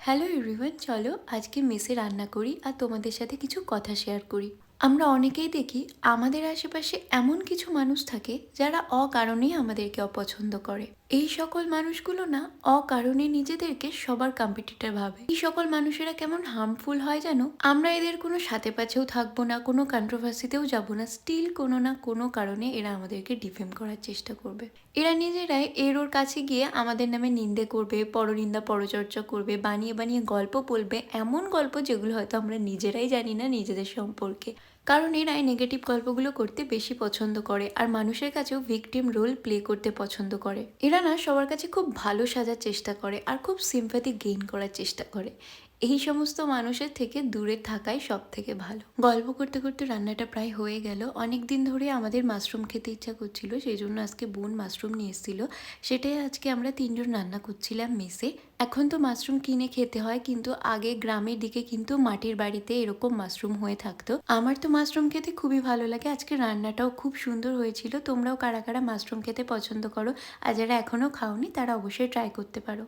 Hello everyone, চলো আজকে মেসে রান্না করি আর তোমাদের সাথে কিছু কথা শেয়ার করি। আমরা অনেকেই দেখি আমাদের আশেপাশে এমন কিছু মানুষ থাকে যারা অকারণেই আমাদেরকে অপছন্দ করে। এই সকল মানুষগুলো না অকারণে নিজেদেরকে সবার কম্পিটিটর ভাবে। এই সকল মানুষেরা কেমন হার্মফুল হয় জানো? আমরা এদের কোনো সাথে পাছেও থাকবো না, কোনো কন্ট্রোভার্সিতেও যাবো না, স্টিল কোনো না কোনো কারণে এরা আমাদেরকে ডিফেম করার চেষ্টা করবে। এরা নিজেরাই এর ওর কাছে গিয়ে আমাদের নামে নিন্দে করবে, পরনিন্দা পরচর্চা করবে, বানিয়ে বানিয়ে গল্প বলবে, এমন গল্প যেগুলো হয়তো আমরা নিজেরাই জানি না নিজেদের সম্পর্কে। কারণ এরাই নেগেটিভ গল্পগুলো করতে বেশি পছন্দ করে আর মানুষের কাছেও ভিকটিম রোল প্লে করতে পছন্দ করে। এরা না সবার কাছে খুব ভালো সাজার চেষ্টা করে আর খুব সিম্প্যাথি গেইন করার চেষ্টা করে। এই সমস্ত মানুষের থেকে দূরে থাকাই সব থেকে ভালো। গল্প করতে করতে রান্নাটা প্রায় হয়ে গেল। অনেক দিন ধরে আমাদের মাশরুম খেতে ইচ্ছা করছিল, সেই জন্য আজকে বোন মাশরুম নিয়ে এসেছিল। সেটাই আজকে আমরা তিনজন রান্না করছিলাম মেসে। এখন তো মাশরুম কিনে খেতে হয়, কিন্তু আগে গ্রামের দিকে কিন্তু মাটির বাড়িতে এরকম মাশরুম হয়ে থাকতো। আমার তো মাশরুম খেতে খুবই ভালো লাগে। আজকে রান্নাটাও খুব সুন্দর হয়েছিল। তোমরাও কারা কারা মাশরুম খেতে পছন্দ করো আর যারা এখনো খাওনি তারা অবশ্যই ট্রাই করতে পারো।